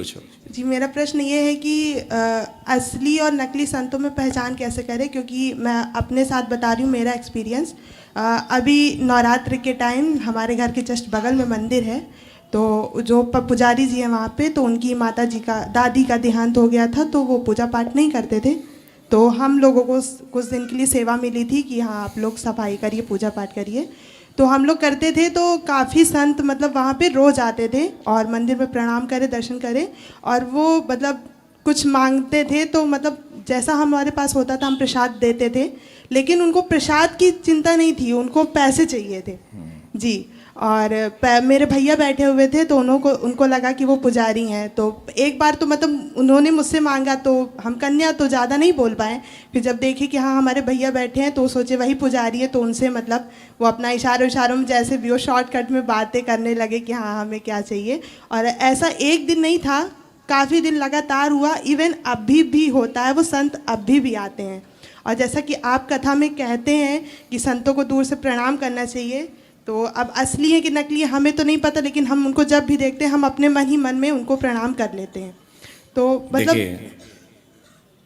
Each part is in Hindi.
पूछो। जी, मेरा प्रश्न ये है कि असली और नकली संतों में पहचान कैसे करें, क्योंकि मैं अपने साथ बता रही हूँ मेरा एक्सपीरियंस। अभी नवरात्र के टाइम हमारे घर के जस्ट बगल में मंदिर है, तो जो पुजारी जी हैं वहाँ पे, तो उनकी माता जी का, दादी का देहांत हो गया था, तो वो पूजा पाठ नहीं करते थे। तो हम लोगों को कुछ दिन के लिए सेवा मिली थी कि हाँ आप लोग सफाई करिए, पूजा पाठ करिए। तो हम लोग करते थे, तो काफ़ी संत मतलब वहाँ पे रोज़ आते थे और मंदिर में प्रणाम करें, दर्शन करें, और वो मतलब कुछ मांगते थे, तो मतलब जैसा हमारे पास होता था हम प्रसाद देते थे, लेकिन उनको प्रसाद की चिंता नहीं थी, उनको पैसे चाहिए थे जी। और मेरे भैया बैठे हुए थे, तो उनको लगा कि वो पुजारी हैं। तो एक बार तो मतलब उन्होंने मुझसे मांगा, तो हम कन्या तो ज़्यादा नहीं बोल पाए। फिर जब देखे कि हाँ हमारे भैया बैठे हैं, तो सोचे वही पुजारी है, तो उनसे मतलब वो अपना इशारों में जैसे भी वो शॉर्टकट में बातें करने लगे कि हाँ हमें क्या चाहिए। और ऐसा एक दिन नहीं था, काफ़ी दिन लगातार हुआ। इवन अभी भी होता है, वो संत अभी भी आते हैं। और जैसा कि आप कथा में कहते हैं कि संतों को दूर से प्रणाम करना चाहिए, तो अब असली है कि नकली है हमें तो नहीं पता, लेकिन हम उनको जब भी देखते हैं हम अपने मन ही मन में उनको प्रणाम कर लेते हैं। तो मतलब देखिए,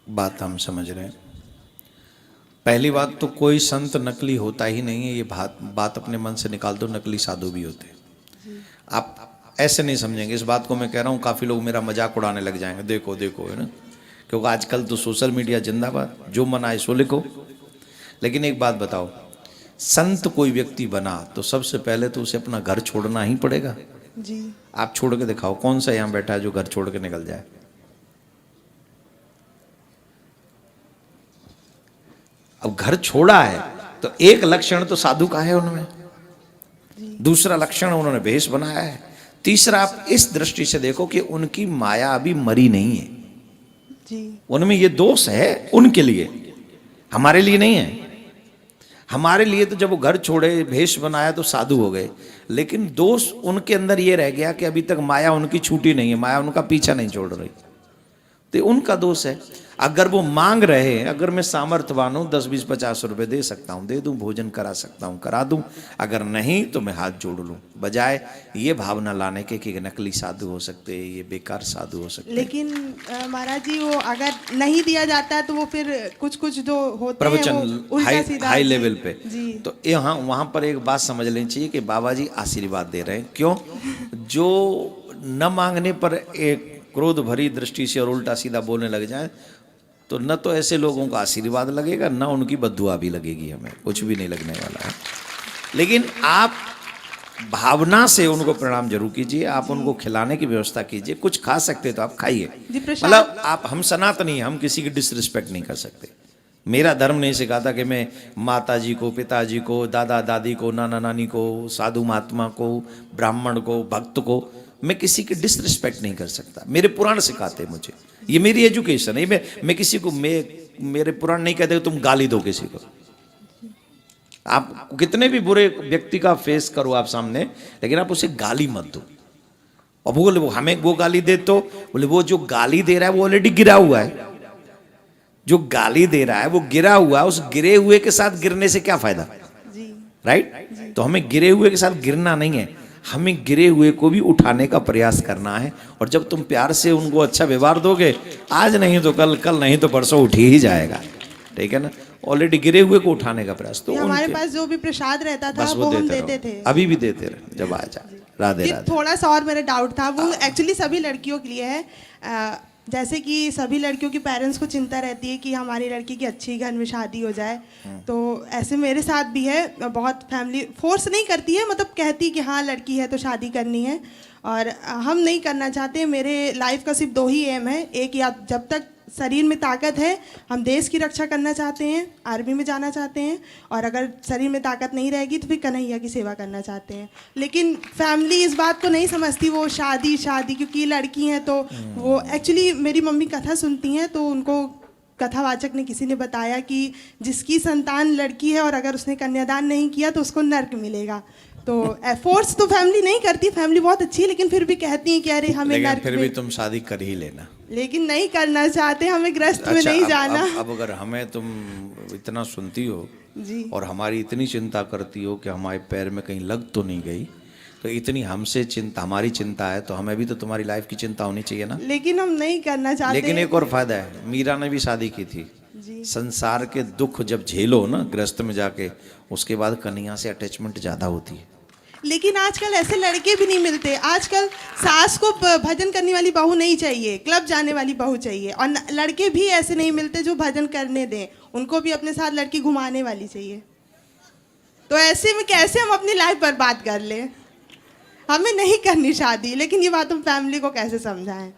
बात हम समझ रहे हैं। पहली बात तो कोई संत नकली होता ही नहीं है, ये बात अपने मन से निकाल दो। नकली साधु भी होते हैं। आप ऐसे नहीं समझेंगे इस बात को मैं कह रहा हूँ। काफ़ी लोग मेरा मजाक उड़ाने लग जाएंगे, देखो देखो, है ना, क्योंकि आजकल तो सोशल मीडिया जिंदाबाद, जो मन आए सो लिखो। लेकिन एक बात बताओ, संत कोई व्यक्ति बना तो सबसे पहले तो उसे अपना घर छोड़ना ही पड़ेगा जी। आप छोड़ के दिखाओ, कौन सा यहाँ बैठा है जो घर छोड़ के निकल जाए? अब घर छोड़ा है तो एक लक्षण तो साधु का है उनमें, दूसरा लक्षण उन्होंने भेष बनाया है, तीसरा आप इस दृष्टि से देखो कि उनकी माया अभी मरी नहीं है जी। उनमें। ये दोष है उनके लिए, हमारे लिए नहीं है। हमारे लिए तो जब वो घर छोड़े, भेष बनाया तो साधु हो गए, लेकिन दोष उनके अंदर ये रह गया कि अभी तक माया उनकी छूटी नहीं है, माया उनका पीछा नहीं छोड़ रही, तो उनका दोष है। अगर वो मांग रहे हैं, अगर मैं सामर्थ्यवान हूं, 10 20 50 रुपए दे सकता हूं, दे दूं, भोजन करा सकता हूं, करा दूं, अगर नहीं तो मैं हाथ जोड़ लूं, बजाय ये भावना लाने के कि नकली साधु हो सकते हैं, ये बेकार साधु हो सकते हैं। लेकिन महाराज जी, वो अगर नहीं दिया जाता है तो वो फिर कुछ कुछ जो होते हैं प्रवचन वो उल्टा सीधा हाई जी, लेवल पे, जी। तो यहाँ वहां पर एक बात समझ लेनी चाहिए कि बाबा जी आशीर्वाद दे रहे हैं। क्यों? जो न मांगने पर एक क्रोध भरी दृष्टि से और उल्टा सीधा बोलने लग जाए, तो न तो ऐसे लोगों का आशीर्वाद लगेगा, न उनकी बद्दुआ भी लगेगी, हमें कुछ भी नहीं लगने वाला है। लेकिन आप भावना से उनको प्रणाम जरूर कीजिए, आप उनको खिलाने की व्यवस्था कीजिए, कुछ खा सकते तो आप खाइए। मतलब आप, हम सनातनी, हम किसी की डिसरिस्पेक्ट नहीं कर सकते। मेरा धर्म नहीं सिखाता कि मैं माता जी को, पिताजी को, दादा दादी को, नाना नानी को, साधु महात्मा को, ब्राह्मण को, भक्त को, मैं किसी की डिसरिस्पेक्ट नहीं कर सकता। मेरे पुराण सिखाते मुझे, ये मेरी एजुकेशन है। मैं किसी को, मेरे पुराण नहीं कहते तुम गाली दो किसी को। आप कितने भी बुरे व्यक्ति का फेस करो आप सामने, लेकिन आप उसे गाली मत दो। और बोले वो हमें वो गाली दे, तो बोले वो जो गाली दे रहा है वो ऑलरेडी गिरा हुआ है। जो गाली दे रहा है वो गिरा हुआ है, उस गिरे हुए के साथ गिरने से क्या फायदा? राइट? तो हमें गिरे हुए के साथ गिरना नहीं है, हमें गिरे हुए को भी उठाने का प्रयास करना है। और जब तुम प्यार से उनको अच्छा व्यवहार दोगे, आज नहीं तो कल, कल नहीं तो परसों उठ ही जाएगा, ठीक है ना। ऑलरेडी गिरे हुए को उठाने का प्रयास। तो हमारे पास जो भी प्रसाद रहता था वो हम देते थे, अभी भी देते रहे जब आ जाए। राधे राधे। थोड़ा सा और मेरा डाउट था, वो एक्चुअली सभी लड़कियों के लिए है। जैसे कि सभी लड़कियों की पेरेंट्स को चिंता रहती है कि हमारी लड़की की अच्छी घर में शादी हो जाए, तो ऐसे मेरे साथ भी है। बहुत फैमिली फोर्स नहीं करती है, मतलब कहती कि हाँ लड़की है तो शादी करनी है, और हम नहीं करना चाहते। मेरे लाइफ का सिर्फ 2 ही एम है, एक या जब तक शरीर में ताकत है हम देश की रक्षा करना चाहते हैं, आर्मी में जाना चाहते हैं, और अगर शरीर में ताकत नहीं रहेगी तो फिर कन्हैया की सेवा करना चाहते हैं। लेकिन फैमिली इस बात को नहीं समझती, वो शादी शादी, क्योंकि लड़की हैं तो वो एक्चुअली मेरी मम्मी कथा सुनती हैं, तो उनको कथावाचक ने किसी ने बताया कि जिसकी संतान लड़की है और अगर उसने कन्यादान नहीं किया तो उसको नर्क मिलेगा। तो फोर्स तो फैमिली नहीं करती, फैमिली बहुत अच्छी है, लेकिन फिर भी कहती है कि अरे हमें नर्क फिर भी तुम शादी कर ही लेना। लेकिन नहीं करना चाहते, हमें ग्रस्त में नहीं जाना। अब अगर हमें तुम इतना सुनती हो जी, और हमारी इतनी चिंता करती हो कि हमारे पैर में कहीं लग तो नहीं गई, तो इतनी हमसे चिंता, हमारी चिंता है तो हमें भी तो तुम्हारी लाइफ की चिंता होनी चाहिए ना। लेकिन हम नहीं करना चाहते। लेकिन एक और फायदा है, मीरा ने भी शादी की थी। जी। संसार के दुख जब झेलो ना गृहस्थ में जाके, उसके बाद कन्या से अटैचमेंट ज्यादा होती है। लेकिन आजकल ऐसे लड़के भी नहीं मिलते। आजकल सास को भजन करने वाली बहू नहीं चाहिए, क्लब जाने वाली बहू चाहिए। और लड़के भी ऐसे नहीं मिलते जो भजन करने दें, उनको भी अपने साथ लड़की घुमाने वाली चाहिए। तो ऐसे में कैसे हम अपनी लाइफ बर्बाद कर लें? हमें नहीं करनी शादी, लेकिन ये बात हम फैमिली को कैसे समझाएं?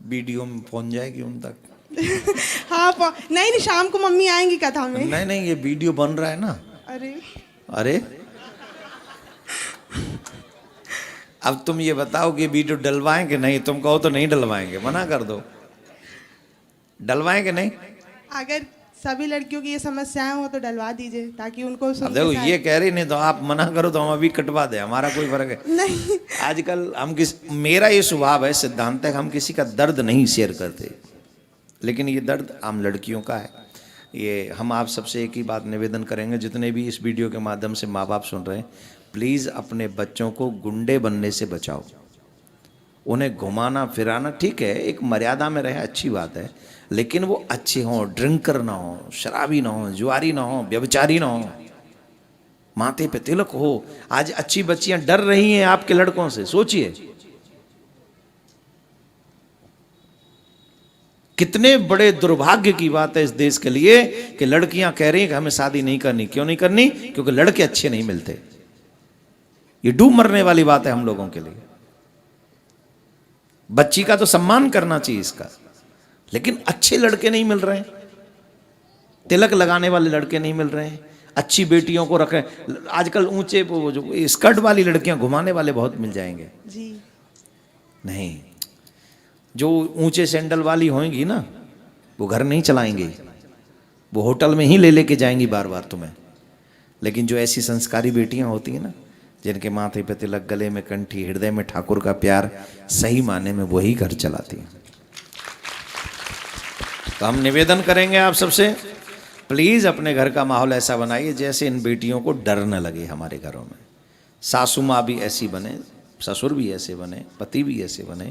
वीडियो में पहुंच जाएगी उन तक। हाँ नहीं, शाम को मम्मी आएंगी कथा में। नहीं, ये वीडियो बन रहा है ना। अरे अब तुम ये बताओ कि वीडियो डलवाएं कि नहीं? तुम कहो तो नहीं डलवाएंगे, मना कर दो। डलवाएं कि नहीं? अगर सभी लड़कियों की ये समस्याएं हो तो डलवा दीजिए, ताकि उनको अब देखो ये कह रही, नहीं तो आप मना करो तो हम अभी कटवा दें, हमारा कोई फर्क है नहीं। आजकल हम मेरा ये स्वभाव है, सिद्धांत है, हम किसी का दर्द नहीं शेयर करते, लेकिन ये दर्द आम लड़कियों का है। ये हम आप सबसे एक ही बात निवेदन करेंगे, जितने भी इस वीडियो के माध्यम से माँ बाप सुन रहे हैं, प्लीज़ अपने बच्चों को गुंडे बनने से बचाओ। उन्हें घुमाना फिराना ठीक है, एक मर्यादा में रहे, अच्छी बात है, लेकिन वो अच्छे हों, ड्रिंकर ना हो, शराबी ना हो, जुआरी ना हो, व्यभिचारी ना हो, माथे पे तिलक हो। आज अच्छी बच्चियां डर रही हैं आपके लड़कों से, सोचिए कितने बड़े दुर्भाग्य की बात है इस देश के लिए कि लड़कियां कह रही हैं कि हमें शादी नहीं करनी। क्यों नहीं करनी? क्योंकि लड़के अच्छे नहीं मिलते। ये डूब मरने वाली बात है हम लोगों के लिए। बच्ची का तो सम्मान करना चाहिए इसका, लेकिन अच्छे लड़के नहीं मिल रहे हैं, तिलक लगाने वाले लड़के नहीं मिल रहे हैं, अच्छी बेटियों को रखें। आजकल ऊंचे वो जो स्कर्ट वाली लड़कियां घुमाने वाले बहुत मिल जाएंगे जी। नहीं, जो ऊंचे सैंडल वाली होंगी ना, वो घर नहीं चलाएंगी, वो होटल में ही ले लेके जाएंगी बार बार तुम्हें। लेकिन जो ऐसी संस्कारी बेटियां होती हैं ना, जिनके माथे पे तिलक, गले में कंठी, हृदय में ठाकुर का प्यार, सही माने में वही घर चलाती हैं। तो हम निवेदन करेंगे आप सबसे, प्लीज़ अपने घर का माहौल ऐसा बनाइए जैसे इन बेटियों को डर न लगे। हमारे घरों में सासू माँ भी ऐसी बने, ससुर भी ऐसे बने, पति भी ऐसे बने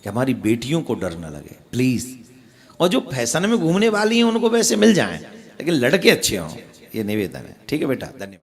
कि हमारी बेटियों को डर न लगे, प्लीज़। और जो फैशन में घूमने वाली हैं उनको वैसे मिल जाएं, लेकिन लड़के अच्छे हों, ये निवेदन है। ठीक है बेटा, धन्यवाद।